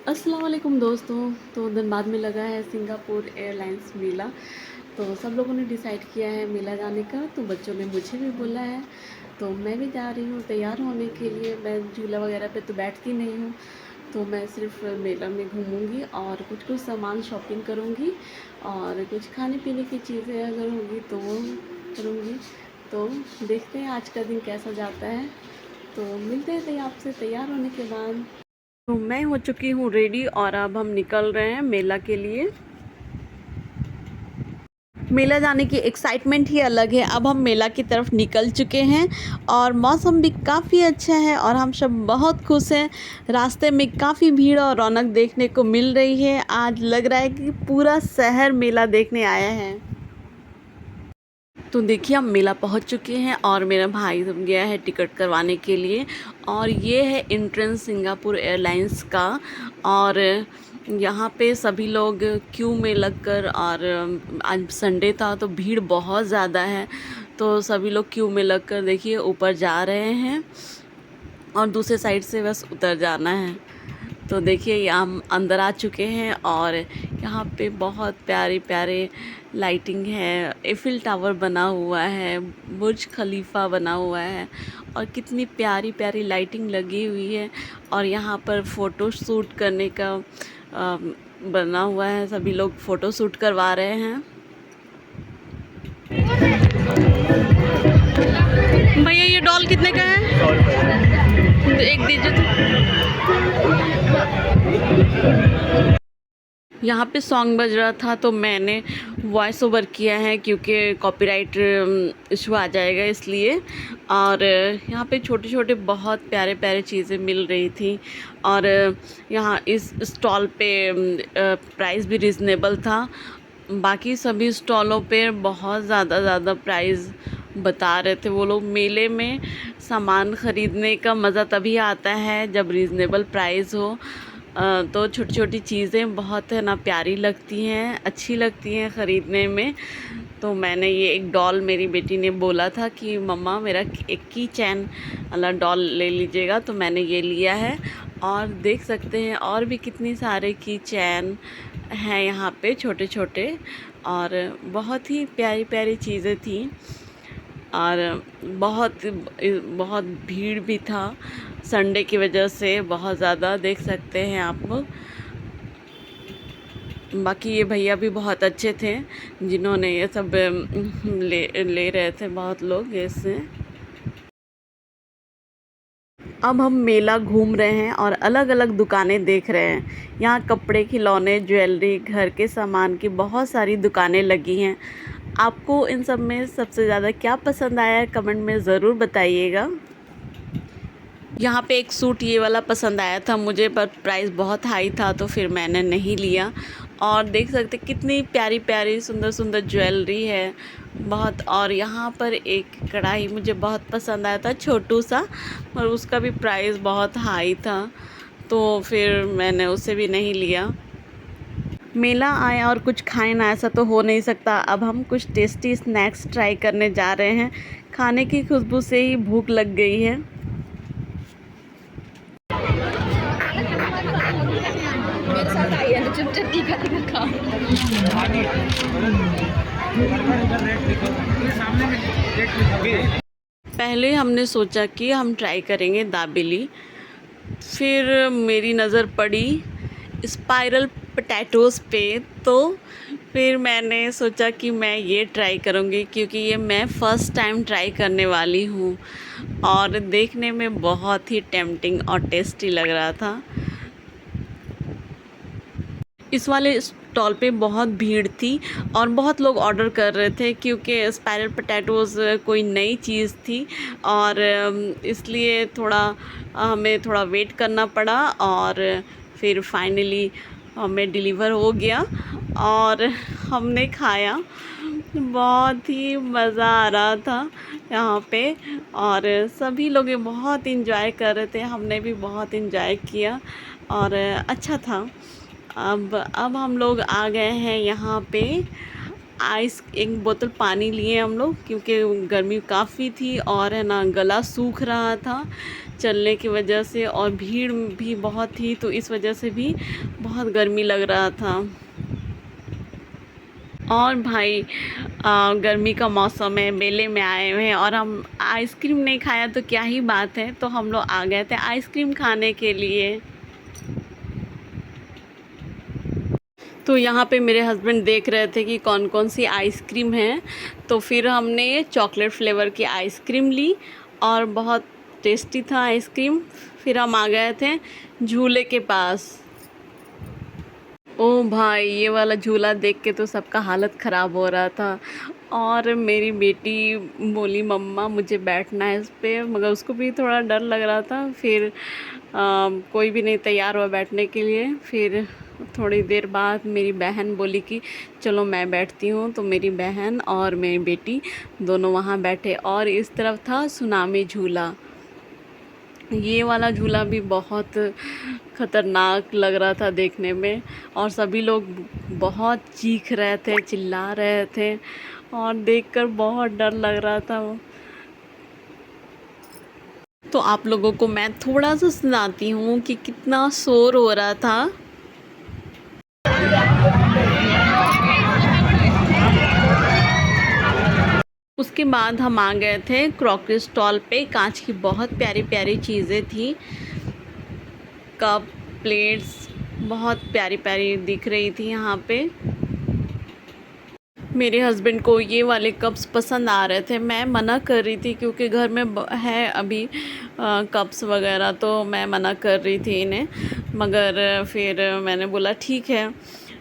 अस्सलाम वालेकुम दोस्तों। तो धनबाद में लगा है सिंगापुर एयरलाइंस मेला। तो सब लोगों ने डिसाइड किया है मेला जाने का, तो बच्चों ने मुझे भी बोला है। तो मैं भी जा रही हूँ तैयार होने के लिए। मैं झूला वगैरह पे तो बैठती नहीं हूँ, तो मैं सिर्फ मेला में घूमूंगी और कुछ कुछ सामान शॉपिंग करूँगी और कुछ खाने पीने की चीज़ें अगर होगी तो वो करूँगी। तो देखते हैं आज का दिन कैसा जाता है। तो मिलते हैं आपसे तैयार होने के बाद। तो मैं हो चुकी हूँ रेडी और अब हम निकल रहे हैं मेला के लिए। मेला जाने की एक्साइटमेंट ही अलग है। अब हम मेला की तरफ निकल चुके हैं और मौसम भी काफ़ी अच्छा है और हम सब बहुत खुश हैं। रास्ते में काफ़ी भीड़ और रौनक देखने को मिल रही है। आज लग रहा है कि पूरा शहर मेला देखने आया है। तो देखिए हम मेला पहुंच चुके हैं और मेरा भाई गया है टिकट करवाने के लिए। और ये है एंट्रेंस सिंगापुर एयरलाइंस का। और यहाँ पे सभी लोग क्यू में लगकर, और आज संडे था तो भीड़ बहुत ज़्यादा है, तो सभी लोग क्यू में लगकर देखिए ऊपर जा रहे हैं और दूसरे साइड से बस उतर जाना है। तो देखिए यहाँ हम अंदर आ चुके हैं और यहाँ पे बहुत प्यारे प्यारे लाइटिंग है। एफिल टावर बना हुआ है, बुर्ज खलीफा बना हुआ है और कितनी प्यारी प्यारी लाइटिंग लगी हुई है। और यहाँ पर फ़ोटो शूट करने का बना हुआ है, सभी लोग फ़ोटो शूट करवा रहे हैं। भैया ये डॉल कितने का है? 100 रुपये। तो एक दीजिए तो। यहाँ पे सॉन्ग बज रहा था तो मैंने वॉइस ओवर किया है क्योंकि कॉपीराइट इशू आ जाएगा इसलिए। और यहाँ पे छोटे छोटे बहुत प्यारे प्यारे चीज़ें मिल रही थी। और यहाँ इस स्टॉल पे प्राइस भी रिजनेबल था। बाकी सभी स्टॉलों पे बहुत ज़्यादा प्राइस बता रहे थे वो लोग। मेले में सामान ख़रीदने का मज़ा तभी आता है जब रीज़नेबल प्राइस हो। तो छोटी छोटी चीज़ें बहुत है ना प्यारी लगती हैं, अच्छी लगती हैं ख़रीदने में। तो मैंने ये एक डॉल, मेरी बेटी ने बोला था कि मम्मा मेरा एक की चैन वाला डॉल ले लीजिएगा, तो मैंने ये लिया है। और देख सकते हैं और भी कितनी सारे की चैन हैं यहाँ पे छोटे छोटे, और बहुत ही प्यारी प्यारी चीज़ें थी। और बहुत बहुत भीड़ भी था संडे की वजह से, बहुत ज़्यादा देख सकते हैं आप लोग। बाकी ये भैया भी बहुत अच्छे थे जिन्होंने ये सब ले रहे थे बहुत लोग ऐसे। अब हम मेला घूम रहे हैं और अलग अलग दुकानें देख रहे हैं। यहाँ कपड़े, खिलौने, ज्वेलरी, घर के सामान की बहुत सारी दुकानें लगी हैं। आपको इन सब में सबसे ज़्यादा क्या पसंद आया है कमेंट में ज़रूर बताइएगा। यहाँ पे एक सूट ये वाला पसंद आया था मुझे, पर प्राइस बहुत हाई था तो फिर मैंने नहीं लिया। और देख सकते कितनी प्यारी प्यारी सुंदर सुंदर ज्वेलरी है बहुत। और यहाँ पर एक कढ़ाई मुझे बहुत पसंद आया था, छोटू सा, पर उसका भी प्राइस बहुत हाई था तो फिर मैंने उसे भी नहीं लिया। मेला आए और कुछ खाएं ना, ऐसा तो हो नहीं सकता। अब हम कुछ टेस्टी स्नैक्स ट्राई करने जा रहे हैं। खाने की खुशबू से ही भूख लग गई है। मेरे साथ आई है तो चुपचाप टिका खाओ। पहले हमने सोचा कि हम ट्राई करेंगे दाबेली, फिर मेरी नज़र पड़ी स्पाइरल पोटैटोज़ पे, तो फिर मैंने सोचा कि मैं ये ट्राई करूँगी क्योंकि ये मैं फ़र्स्ट टाइम ट्राई करने वाली हूँ। और देखने में बहुत ही टेम्पटिंग और टेस्टी लग रहा था। इस वाले स्टॉल पे बहुत भीड़ थी और बहुत लोग ऑर्डर कर रहे थे क्योंकि स्पाइरल पोटैटोज़ कोई नई चीज़ थी। और इसलिए थोड़ा हमें थोड़ा वेट करना पड़ा और फिर फाइनली हमें डिलीवर हो गया और हमने खाया। बहुत ही मज़ा आ रहा था यहाँ पे और सभी लोग ये बहुत इंजॉय कर रहे थे, हमने भी बहुत इंजॉय किया और अच्छा था। अब हम लोग आ गए हैं यहाँ पे। एक बोतल पानी लिए हम लोग क्योंकि गर्मी काफ़ी थी और है ना गला सूख रहा था। चलने की वजह से, और भीड़ भी बहुत थी तो इस वजह से भी बहुत गर्मी लग रहा था। और भाई गर्मी का मौसम है, मेले में आए हुए हैं और हम आइसक्रीम नहीं खाया तो क्या ही बात है, तो हम लोग आ गए थे आइसक्रीम खाने के लिए। तो यहाँ पे मेरे हस्बैंड देख रहे थे कि कौन कौन सी आइसक्रीम है, तो फिर हमने चॉकलेट फ्लेवर की आइसक्रीम ली और बहुत टेस्टी था आइसक्रीम। फिर हम आ गए थे झूले के पास। ओ भाई, ये वाला झूला देख के तो सबका हालत ख़राब हो रहा था। और मेरी बेटी बोली मम्मा मुझे बैठना है इस पे, मगर उसको भी थोड़ा डर लग रहा था। फिर कोई भी नहीं तैयार हुआ बैठने के लिए। फिर थोड़ी देर बाद मेरी बहन बोली कि चलो मैं बैठती हूँ, तो मेरी बहन और मेरी बेटी दोनों वहाँ बैठे। और इस तरफ था सुनामी झूला। ये वाला झूला भी बहुत ख़तरनाक लग रहा था देखने में, और सभी लोग बहुत चीख रहे थे, चिल्ला रहे थे, और देखकर बहुत डर लग रहा था वो। तो आप लोगों को मैं थोड़ा सा सुनाती हूँ कि कितना शोर हो रहा था। उसके बाद हम आ गए थे क्रॉकरी स्टॉल पे। कांच की बहुत प्यारी प्यारी चीज़ें थी, कप, प्लेट्स बहुत प्यारी प्यारी दिख रही थी यहाँ पे। मेरे हस्बैंड को ये वाले कप्स पसंद आ रहे थे, मैं मना कर रही थी क्योंकि घर में है अभी कप्स वगैरह, तो मैं मना कर रही थी इन्हें। मगर फिर मैंने बोला ठीक है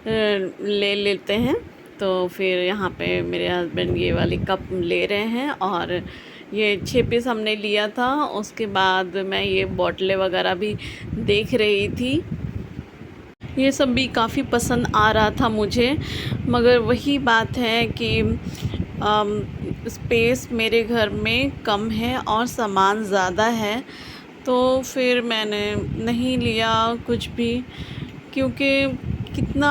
ले लेते हैं। तो फिर यहाँ पे मेरे हस्बैंड ये वाली कप ले रहे हैं, और ये 6 पीस हमने लिया था। उसके बाद मैं ये बॉटलें वगैरह भी देख रही थी, ये सब भी काफ़ी पसंद आ रहा था मुझे। मगर वही बात है कि स्पेस मेरे घर में कम है और सामान ज़्यादा है, तो फिर मैंने नहीं लिया कुछ भी, क्योंकि कितना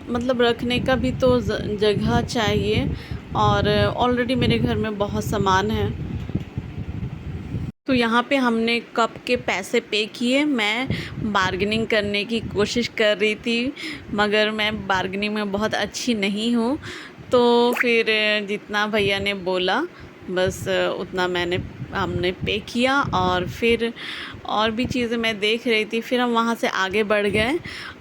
मतलब रखने का भी तो जगह चाहिए, और ऑलरेडी मेरे घर में बहुत सामान है। तो यहाँ पे हमने कप के पैसे पे किए। मैं बार्गेनिंग करने की कोशिश कर रही थी, मगर मैं बार्गेनिंग में बहुत अच्छी नहीं हूँ, तो फिर जितना भैया ने बोला बस उतना हमने पे किया। और फिर और भी चीज़ें मैं देख रही थी, फिर हम वहाँ से आगे बढ़ गए,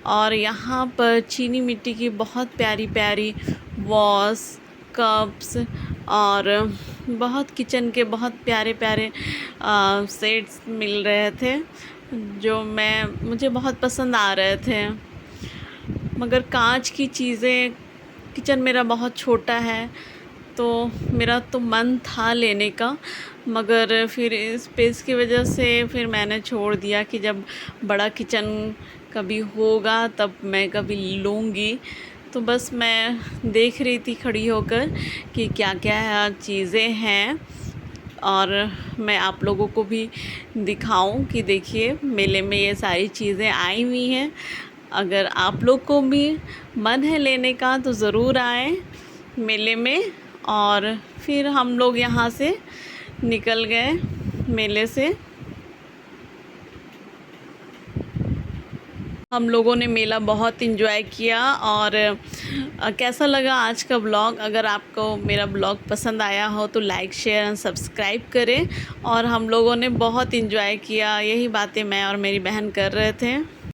और यहाँ पर चीनी मिट्टी की बहुत प्यारी प्यारी वॉस, कप्स, और बहुत किचन के बहुत प्यारे प्यारे सेट्स मिल रहे थे, जो मुझे बहुत पसंद आ रहे थे। मगर कांच की चीज़ें, किचन मेरा बहुत छोटा है, तो मेरा तो मन था लेने का, मगर फिर स्पेस की वजह से फिर मैंने छोड़ दिया कि जब बड़ा किचन कभी होगा तब मैं कभी लूँगी। तो बस मैं देख रही थी खड़ी होकर कि क्या क्या चीज़ें हैं, और मैं आप लोगों को भी दिखाऊं कि देखिए मेले में ये सारी चीज़ें आई हुई हैं। अगर आप लोग को भी मन है लेने का तो ज़रूर आएँ मेले में। और फिर हम लोग यहाँ से निकल गए मेले से। हम लोगों ने मेला बहुत इन्जॉय किया। और कैसा लगा आज का ब्लॉग? अगर आपको मेरा ब्लॉग पसंद आया हो तो लाइक, शेयर एंड सब्सक्राइब करें। और हम लोगों ने बहुत इन्जॉय किया, यही बातें मैं और मेरी बहन कर रहे थे।